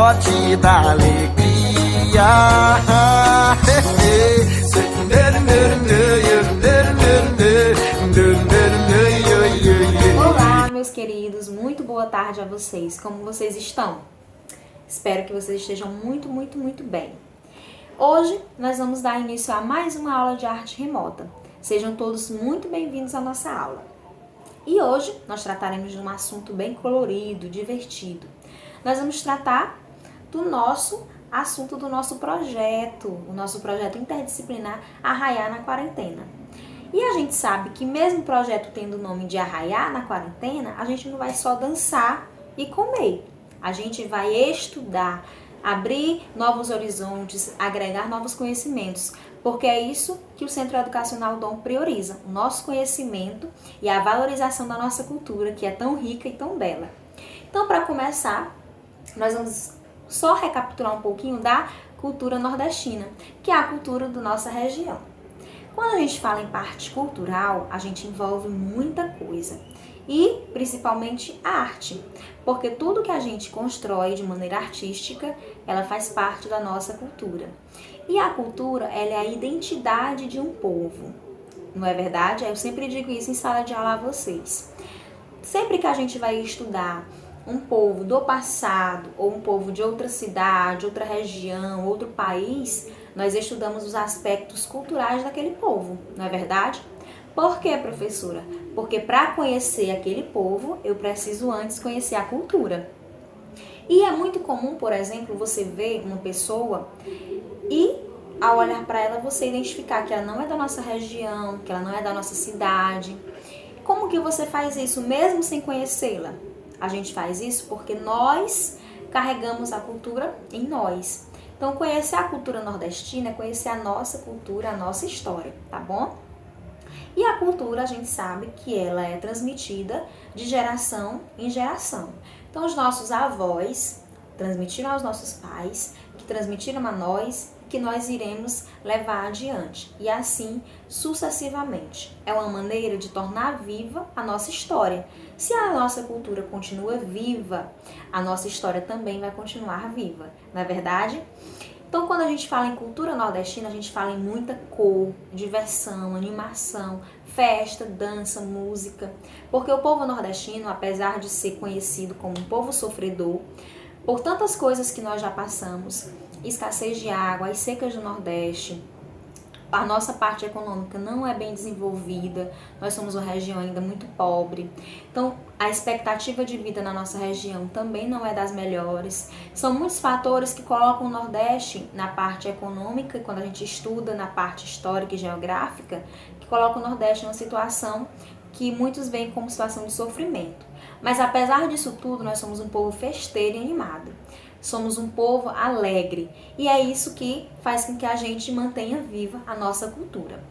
camarote da alegria. Olá, meus queridos, muito boa tarde a vocês. Como vocês estão? Espero que vocês estejam muito bem. Hoje nós vamos dar início a mais uma aula de arte remota. Sejam todos muito bem-vindos à nossa aula. E hoje nós trataremos de um assunto bem colorido, divertido. Nós vamos tratar do nosso assunto do nosso projeto, o nosso projeto interdisciplinar Arraiar na Quarentena. E a gente sabe que mesmo o projeto tendo o nome de Arraiar na Quarentena, a gente não vai só dançar e comer. A gente vai estudar, abrir novos horizontes, agregar novos conhecimentos, porque é isso que o Centro Educacional Dom prioriza, o nosso conhecimento e a valorização da nossa cultura, que é tão rica e tão bela. Então, para começar, nós vamos só recapitular um pouquinho da cultura nordestina, que é a cultura da nossa região. Quando a gente fala em parte cultural, a gente envolve muita coisa, e principalmente a arte, porque tudo que a gente constrói de maneira artística, ela faz parte da nossa cultura. E a cultura, ela é a identidade de um povo, não é verdade? Eu sempre digo isso em sala de aula a vocês. Sempre que a gente vai estudar um povo do passado, ou um povo de outra cidade, outra região, outro país, nós estudamos os aspectos culturais daquele povo, não é verdade? Por quê, professora? Porque para conhecer aquele povo, eu preciso antes conhecer a cultura. E é muito comum, por exemplo, você ver uma pessoa e, ao olhar para ela, você identificar que ela não é da nossa região, que ela não é da nossa cidade. Como que você faz isso mesmo sem conhecê-la? A gente faz isso porque nós carregamos a cultura em nós. Então, conhecer a cultura nordestina é conhecer a nossa cultura, a nossa história, tá bom? E a cultura, a gente sabe que ela é transmitida de geração em geração. Então, os nossos avós transmitiram aos nossos pais, que transmitiram a nós, que nós iremos levar adiante. E assim, sucessivamente. É uma maneira de tornar viva a nossa história. Se a nossa cultura continua viva, a nossa história também vai continuar viva, não é verdade? Então, quando a gente fala em cultura nordestina, a gente fala em muita cor, diversão, animação, festa, dança, música. Porque o povo nordestino, apesar de ser conhecido como um povo sofredor, por tantas coisas que nós já passamos, escassez de água, as secas do Nordeste, a nossa parte econômica não é bem desenvolvida, nós somos uma região ainda muito pobre, então a expectativa de vida na nossa região também não é das melhores. São muitos fatores que colocam o Nordeste na parte econômica, e quando a gente estuda na parte histórica e geográfica, que colocam o Nordeste numa situação que muitos veem como situação de sofrimento. Mas apesar disso tudo, nós somos um povo festeiro e animado. Somos um povo alegre e é isso que faz com que a gente mantenha viva a nossa cultura.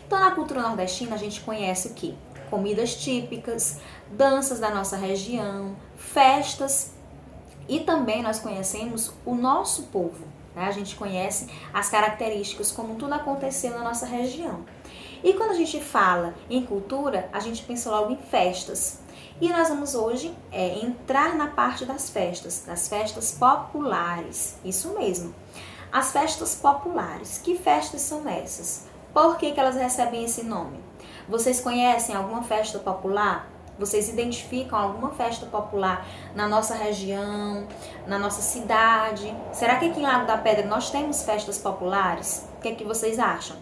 Então, na cultura nordestina, a gente conhece o quê? Comidas típicas, danças da nossa região, festas e também nós conhecemos o nosso povo, né? A gente conhece as características, como tudo aconteceu na nossa região. E quando a gente fala em cultura, a gente pensa logo em festas. E nós vamos hoje entrar na parte das festas populares, isso mesmo. As festas populares, que festas são essas? Por que elas recebem esse nome? Vocês conhecem alguma festa popular? Vocês identificam alguma festa popular na nossa região, na nossa cidade? Será que aqui em Lago da Pedra nós temos festas populares? O que é que vocês acham?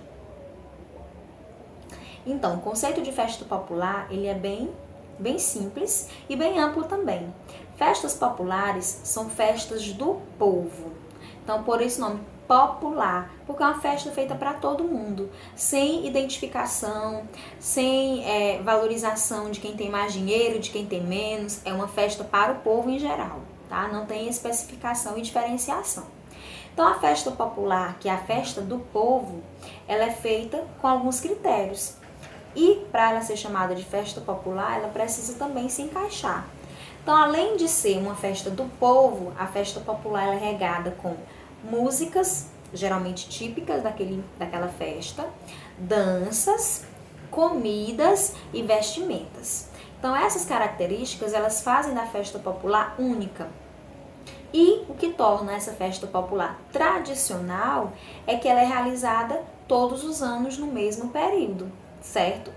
Então, o conceito de festa popular, ele é bem simples e bem amplo também. Festas populares são festas do povo. Então, por isso o nome popular, porque é uma festa feita para todo mundo, sem identificação, sem valorização de quem tem mais dinheiro, de quem tem menos. É uma festa para o povo em geral, tá? Não tem especificação e diferenciação. Então, a festa popular, que é a festa do povo, ela é feita com alguns critérios. E para ela ser chamada de festa popular, ela precisa também se encaixar. Então, além de ser uma festa do povo, a festa popular ela é regada com músicas, geralmente típicas daquela festa, danças, comidas e vestimentas. Então, essas características, elas fazem da festa popular única. E o que torna essa festa popular tradicional é que ela é realizada todos os anos no mesmo período, certo?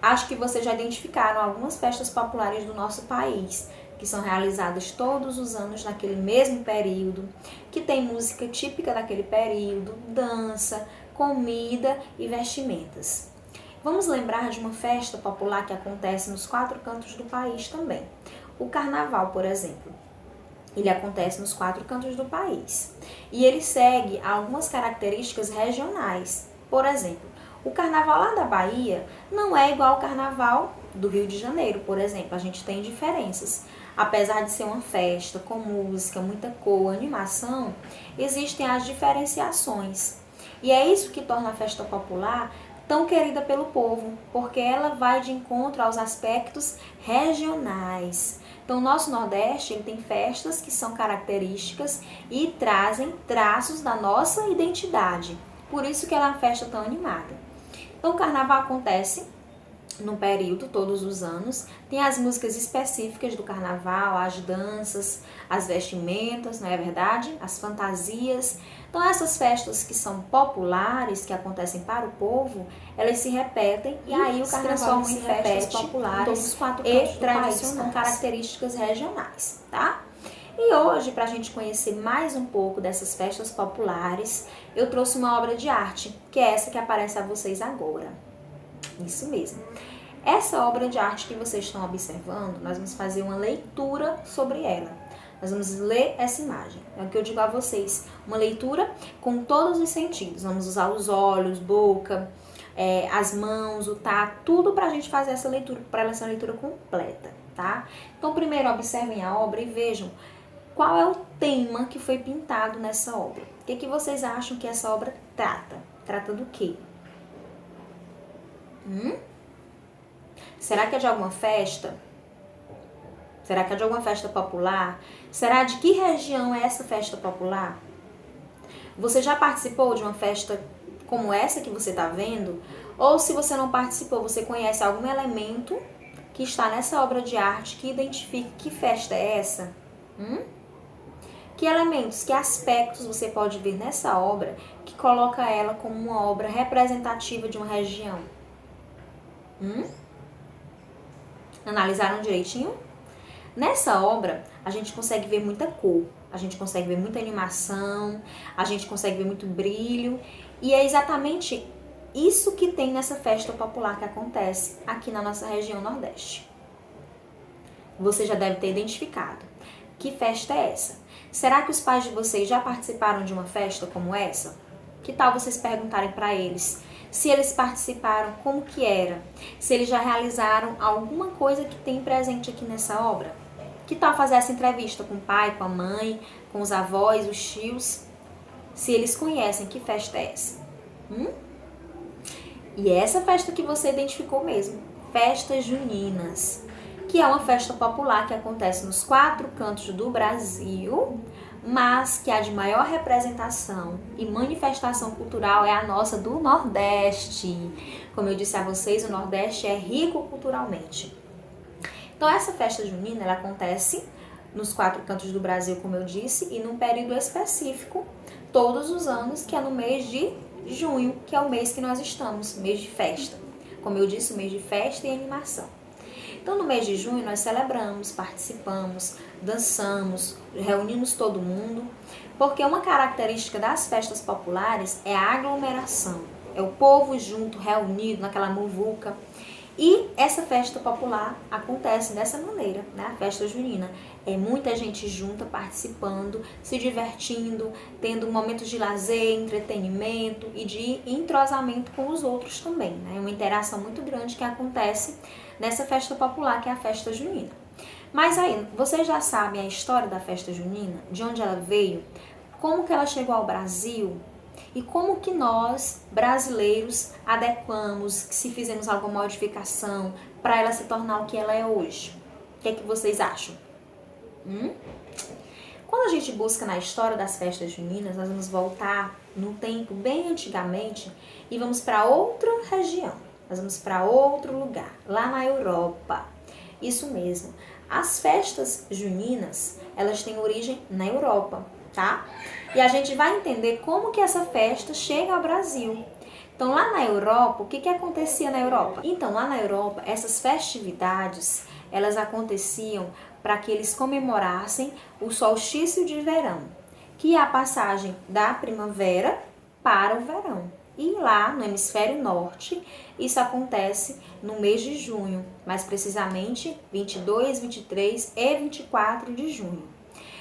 Acho que vocês já identificaram algumas festas populares do nosso país, que são realizadas todos os anos naquele mesmo período, que tem música típica daquele período, dança, comida e vestimentas. Vamos lembrar de uma festa popular que acontece nos 4 cantos do país também. O carnaval, por exemplo. Ele acontece nos 4 cantos do país. E ele segue algumas características regionais. Por exemplo, o carnaval lá da Bahia não é igual ao carnaval do Rio de Janeiro, por exemplo. A gente tem diferenças. Apesar de ser uma festa com música, muita cor, animação, existem as diferenciações. E é isso que torna a festa popular tão querida pelo povo, porque ela vai de encontro aos aspectos regionais. Então, o nosso Nordeste ele tem festas que são características e trazem traços da nossa identidade. Por isso que ela é uma festa tão animada. Então, o Carnaval acontece no período, todos os anos. Tem as músicas específicas do Carnaval, as danças, as vestimentas, não é verdade? As fantasias. Então, essas festas que são populares, que acontecem para o povo, elas se repetem e aí o Carnaval se festas populares todos os 4 cantos e tradicionais com características regionais, tá? E hoje, para a gente conhecer mais um pouco dessas festas populares, eu trouxe uma obra de arte, que é essa que aparece a vocês agora. Isso mesmo. Essa obra de arte que vocês estão observando, nós vamos fazer uma leitura sobre ela. Nós vamos ler essa imagem. É o que eu digo a vocês. Uma leitura com todos os sentidos. Vamos usar os olhos, boca, as mãos, o tato, tudo para a gente fazer essa leitura, para ela ser uma leitura completa, tá? Então, primeiro observem a obra e vejam qual é o tema que foi pintado nessa obra. O que vocês acham que essa obra trata? Trata do quê? Será que é de alguma festa? Será que é de alguma festa popular? Será de que região é essa festa popular? Você já participou de uma festa como essa que você está vendo? Ou se você não participou, você conhece algum elemento que está nessa obra de arte que identifique que festa é essa? Que elementos, que aspectos você pode ver nessa obra que coloca ela como uma obra representativa de uma região? Analisaram direitinho? Nessa obra, a gente consegue ver muita cor, a gente consegue ver muita animação, a gente consegue ver muito brilho, e é exatamente isso que tem nessa festa popular que acontece aqui na nossa região Nordeste. Você já deve ter identificado. Que festa é essa? Será que os pais de vocês já participaram de uma festa como essa? Que tal vocês perguntarem para eles se eles participaram, como que era? Se eles já realizaram alguma coisa que tem presente aqui nessa obra? Que tal fazer essa entrevista com o pai, com a mãe, com os avós, os tios? Se eles conhecem que festa é essa? E é essa festa que você identificou mesmo, festas juninas, que é uma festa popular que acontece nos 4 cantos do Brasil, mas que a de maior representação e manifestação cultural é a nossa do Nordeste. Como eu disse a vocês, o Nordeste é rico culturalmente. Então, essa festa junina, ela acontece nos 4 cantos do Brasil, como eu disse, e num período específico, todos os anos, que é no mês de junho, que é o mês que nós estamos, mês de festa. Como eu disse, o mês de festa e animação. Então, no mês de junho, nós celebramos, participamos, dançamos, reunimos todo mundo, porque uma característica das festas populares é a aglomeração, é o povo junto, reunido naquela muvuca. E essa festa popular acontece dessa maneira, né? A festa junina. É muita gente junta, participando, se divertindo, tendo momentos de lazer, entretenimento e de entrosamento com os outros também, né? É uma interação muito grande que acontece nessa festa popular, que é a festa junina. Mas aí, vocês já sabem a história da festa junina? De onde ela veio? Como que ela chegou ao Brasil? E como que nós, brasileiros, adequamos, se fizemos alguma modificação para ela se tornar o que ela é hoje? O que é que vocês acham? Quando a gente busca na história das festas juninas, nós vamos voltar num tempo bem antigamente e vamos para outra região. Nós vamos para outro lugar, lá na Europa. Isso mesmo. As festas juninas, elas têm origem na Europa, tá? E a gente vai entender como que essa festa chega ao Brasil. Então, lá na Europa, o que acontecia na Europa? Então, lá na Europa, essas festividades, elas aconteciam para que eles comemorassem o solstício de verão, que é a passagem da primavera para o verão. E lá no hemisfério norte, isso acontece no mês de junho, mais precisamente 22, 23 e 24 de junho.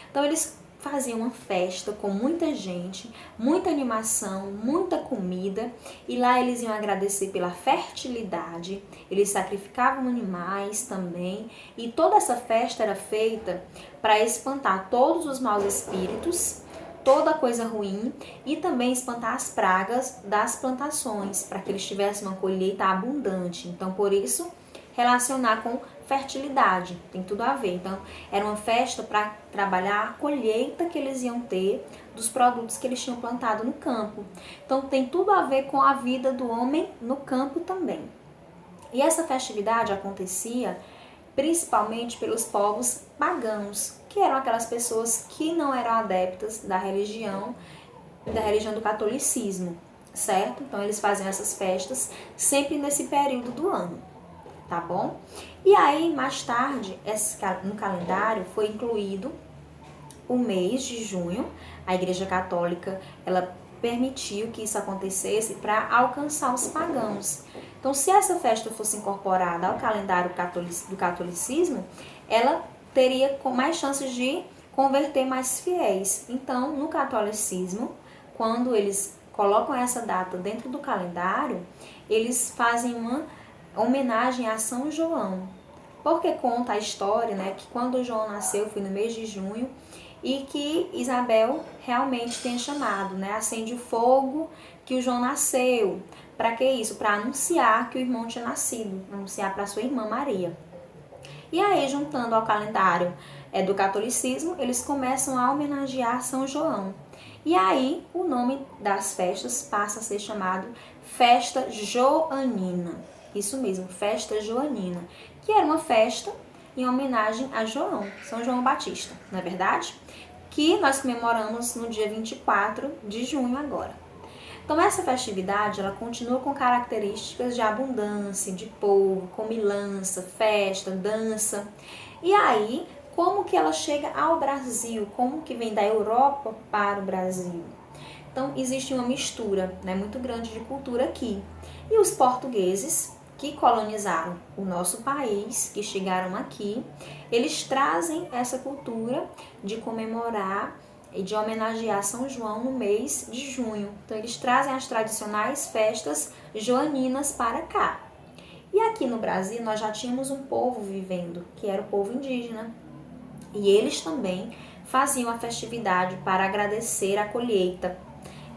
Então eles faziam uma festa com muita gente, muita animação, muita comida, e lá eles iam agradecer pela fertilidade, eles sacrificavam animais também, e toda essa festa era feita para espantar todos os maus espíritos, toda coisa ruim, e também espantar as pragas das plantações, para que eles tivessem uma colheita abundante. Então, por isso, relacionar com fertilidade, tem tudo a ver. Então, era uma festa para trabalhar a colheita que eles iam ter dos produtos que eles tinham plantado no campo. Então, tem tudo a ver com a vida do homem no campo também. E essa festividade acontecia principalmente pelos povos pagãos, que eram aquelas pessoas que não eram adeptas da religião do catolicismo, certo? Então eles faziam essas festas sempre nesse período do ano, tá bom? E aí, mais tarde, no calendário foi incluído o mês de junho. A Igreja Católica, ela permitiu que isso acontecesse para alcançar os pagãos. Então, se essa festa fosse incorporada ao calendário do catolicismo, ela teria mais chances de converter mais fiéis. Então, no catolicismo, quando eles colocam essa data dentro do calendário, eles fazem uma homenagem a São João. Porque conta a história, né, que quando João nasceu foi no mês de junho, e que Isabel realmente tem chamado, né? Acende o fogo que o João nasceu. Para que isso? Para anunciar que o irmão tinha nascido, anunciar para sua irmã Maria. E aí, juntando ao calendário do catolicismo, eles começam a homenagear São João. E aí, o nome das festas passa a ser chamado Festa Joanina. Isso mesmo, Festa Joanina, que era uma festa em homenagem a João, São João Batista, não é verdade? Que nós comemoramos no dia 24 de junho agora. Então essa festividade, ela continua com características de abundância, de povo, comilança, festa, dança. E aí, como que ela chega ao Brasil? Como que vem da Europa para o Brasil? Então existe uma mistura, né, muito grande de cultura aqui. E os portugueses, que colonizaram o nosso país, que chegaram aqui, eles trazem essa cultura de comemorar e de homenagear São João no mês de junho. Então, eles trazem as tradicionais festas joaninas para cá. E aqui no Brasil, nós já tínhamos um povo vivendo, que era o povo indígena. E eles também faziam a festividade para agradecer a colheita.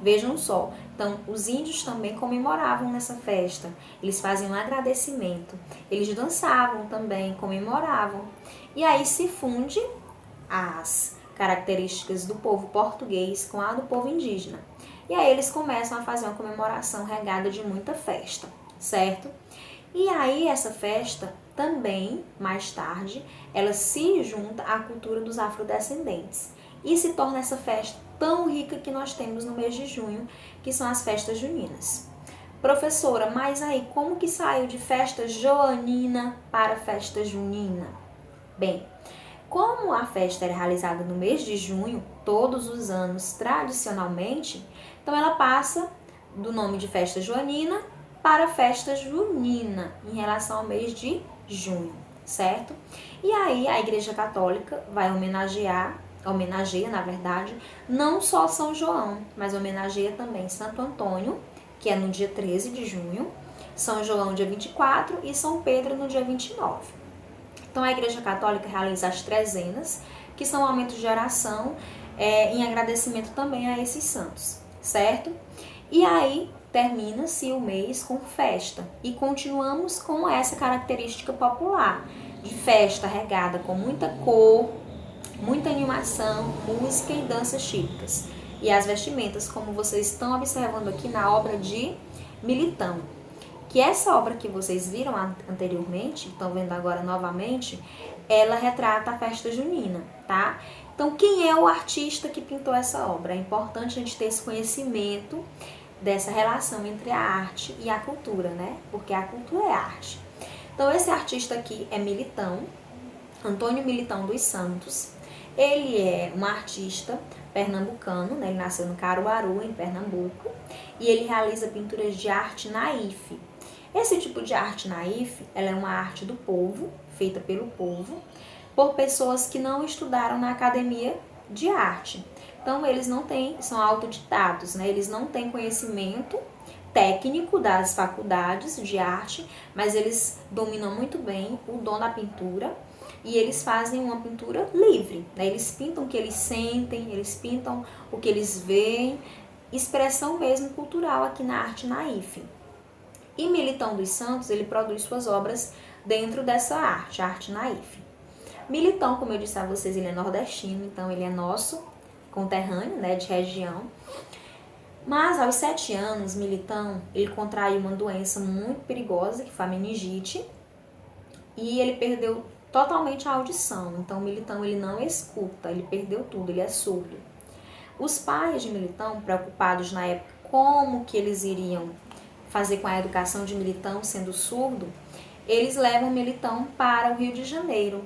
Vejam só, então os índios também comemoravam nessa festa, eles faziam um agradecimento, eles dançavam também, comemoravam. E aí se funde as características do povo português com a do povo indígena. E aí eles começam a fazer uma comemoração regada de muita festa, certo? E aí essa festa também, mais tarde, ela se junta à cultura dos afrodescendentes e se torna essa festa tão rica que nós temos no mês de junho, que são as festas juninas. Professora, mas aí como que saiu de festa joanina para festa junina? Bem, como a festa era realizada no mês de junho, todos os anos tradicionalmente, então ela passa do nome de festa joanina para festa junina, em relação ao mês de junho, certo? E aí a Igreja Católica vai homenageia, na verdade, não só São João, mas homenageia também Santo Antônio, que é no dia 13 de junho, São João dia 24 e São Pedro no dia 29. Então a Igreja Católica realiza as trezenas, que são momentos de oração em agradecimento também a esses santos, certo? E aí termina-se o mês com festa e continuamos com essa característica popular de festa regada com muita cor, muita animação, música e danças típicas. E as vestimentas, como vocês estão observando aqui na obra de Militão. Que essa obra que vocês viram anteriormente, estão vendo agora novamente, ela retrata a festa junina, tá? Então, quem é o artista que pintou essa obra? É importante a gente ter esse conhecimento dessa relação entre a arte e a cultura, né? Porque a cultura é arte. Então, esse artista aqui é Militão, Antônio Militão dos Santos. Ele é um artista pernambucano, né? Ele nasceu no Caruaru, em Pernambuco, e ele realiza pinturas de arte naif. Esse tipo de arte naif, ela é uma arte do povo, feita pelo povo, por pessoas que não estudaram na academia de arte. Então, eles não têm, são autodidatos, né? Eles não têm conhecimento técnico das faculdades de arte, mas eles dominam muito bem o dom da pintura e eles fazem uma pintura livre, né? Eles pintam o que eles sentem, eles pintam o que eles veem, expressão mesmo cultural aqui na arte naif. E Militão dos Santos, ele produz suas obras dentro dessa arte, a arte naif. Militão, como eu disse a vocês, ele é nordestino, então ele é nosso conterrâneo, né, de região. Mas aos 7 anos, Militão, ele contraiu uma doença muito perigosa, que foi a meningite, e ele perdeu totalmente a audição. Então, Militão, ele não escuta, ele perdeu tudo, ele é surdo. Os pais de Militão, preocupados na época como que eles iriam fazer com a educação de Militão sendo surdo, eles levam Militão para o Rio de Janeiro.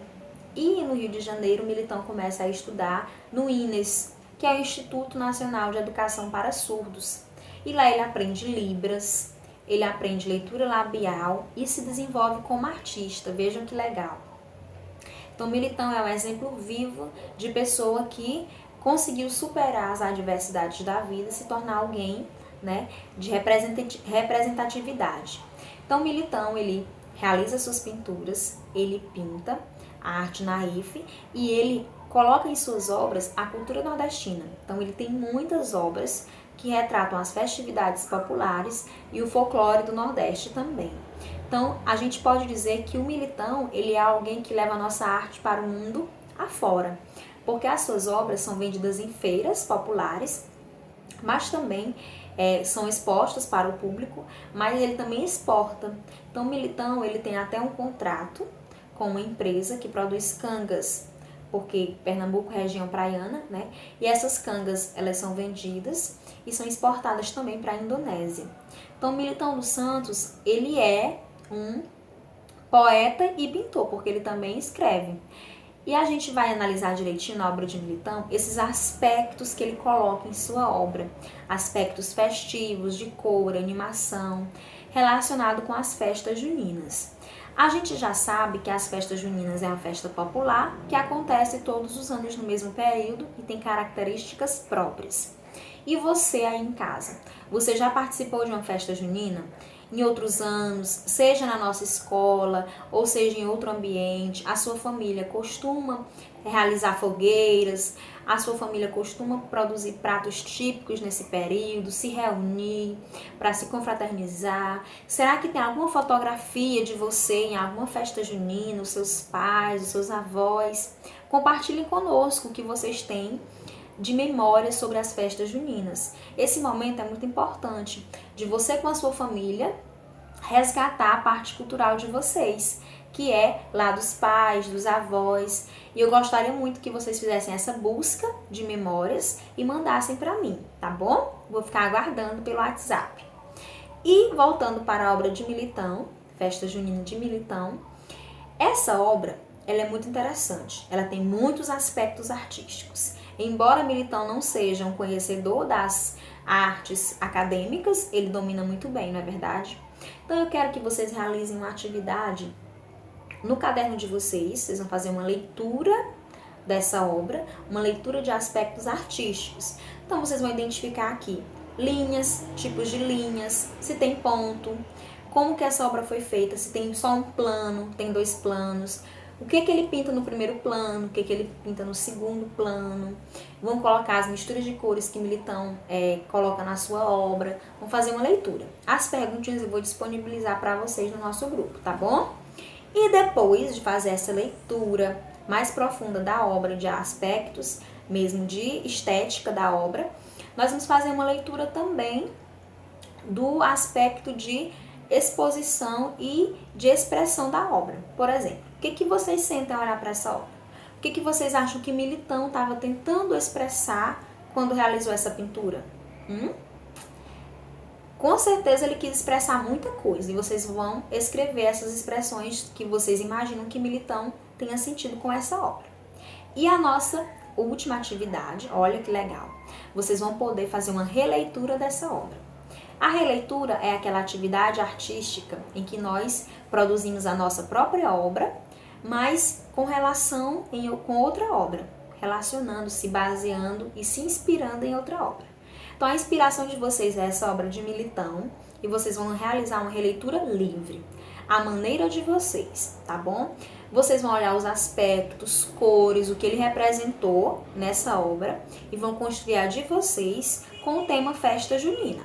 E no Rio de Janeiro, Militão começa a estudar no INES, que é o Instituto Nacional de Educação para Surdos. E lá ele aprende Libras, ele aprende leitura labial e se desenvolve como artista. Vejam que legal. Então, Militão é um exemplo vivo de pessoa que conseguiu superar as adversidades da vida e se tornar alguém, né, de representatividade. Então, Militão, ele realiza suas pinturas, ele pinta a arte naif e ele coloca em suas obras a cultura nordestina. Então, ele tem muitas obras que retratam as festividades populares e o folclore do Nordeste também. Então, a gente pode dizer que o Militão, ele é alguém que leva a nossa arte para o mundo afora, porque as suas obras são vendidas em feiras populares, mas também são expostas para o público, mas ele também exporta. Então, o Militão, ele tem até um contrato com uma empresa que produz cangas, porque Pernambuco é região praiana, né? E essas cangas, elas são vendidas e são exportadas também para a Indonésia. Então, Militão dos Santos, ele é um poeta e pintor, porque ele também escreve. E a gente vai analisar direitinho na obra de Militão esses aspectos que ele coloca em sua obra. Aspectos festivos, de cor, animação, relacionado com as festas juninas. A gente já sabe que as festas juninas é uma festa popular que acontece todos os anos no mesmo período e tem características próprias. E você aí em casa, você já participou de uma festa junina? Em outros anos, seja na nossa escola ou seja em outro ambiente, a sua família costuma realizar fogueiras, a sua família costuma produzir pratos típicos nesse período, se reunir para se confraternizar. Será que tem alguma fotografia de você em alguma festa junina, os seus pais, os seus avós? Compartilhem conosco o que vocês têm de memórias sobre as festas juninas. Esse momento é muito importante de você com a sua família resgatar a parte cultural de vocês, que é lá dos pais, dos avós. E eu gostaria muito que vocês fizessem essa busca de memórias e mandassem para mim, tá bom? Vou ficar aguardando pelo WhatsApp. E voltando para a obra de Militão, Festa Junina de Militão, essa obra ela é muito interessante. Ela tem muitos aspectos artísticos. Embora Militão não seja um conhecedor das artes acadêmicas, ele domina muito bem, não é verdade? Então eu quero que vocês realizem uma atividade no caderno de vocês vão fazer uma leitura dessa obra, uma leitura de aspectos artísticos. Então vocês vão identificar aqui linhas, tipos de linhas, se tem ponto, como que essa obra foi feita, se tem só um plano, tem 2 planos, o que ele pinta no primeiro plano, o que ele pinta no segundo plano. Vão colocar as misturas de cores que Militão coloca na sua obra. Vão fazer uma leitura. As perguntas eu vou disponibilizar para vocês no nosso grupo, tá bom? E depois de fazer essa leitura mais profunda da obra, de aspectos mesmo de estética da obra, nós vamos fazer uma leitura também do aspecto de exposição e de expressão da obra. Por exemplo, que vocês sentem ao olhar para essa obra? O que vocês acham que Militão estava tentando expressar quando realizou essa pintura? Com certeza ele quis expressar muita coisa e vocês vão escrever essas expressões que vocês imaginam que Militão tenha sentido com essa obra. E a nossa última atividade, olha que legal, vocês vão poder fazer uma releitura dessa obra. A releitura é aquela atividade artística em que nós produzimos a nossa própria obra, mas com relação com outra obra, relacionando, se baseando e se inspirando em outra obra. Então a inspiração de vocês é essa obra de Militão e vocês vão realizar uma releitura livre, a maneira de vocês, tá bom? Vocês vão olhar os aspectos, cores, o que ele representou nessa obra e vão construir a de vocês com o tema Festa Junina.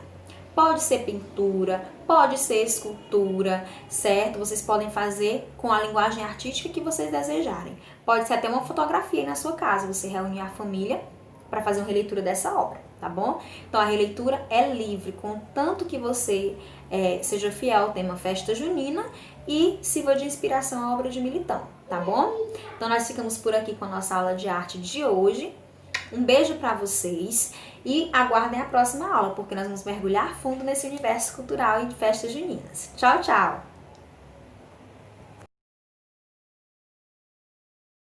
Pode ser pintura, pode ser escultura, certo? Vocês podem fazer com a linguagem artística que vocês desejarem. Pode ser até uma fotografia aí na sua casa, você reunir a família para fazer uma releitura dessa obra, tá bom? Então a releitura é livre, contanto que você seja fiel ao tema Festa Junina e sirva de inspiração à obra de Militão, tá bom? Então nós ficamos por aqui com a nossa aula de arte de hoje. Um beijo para vocês e aguardem a próxima aula, porque nós vamos mergulhar fundo nesse universo cultural e de festas juninas. Tchau, tchau!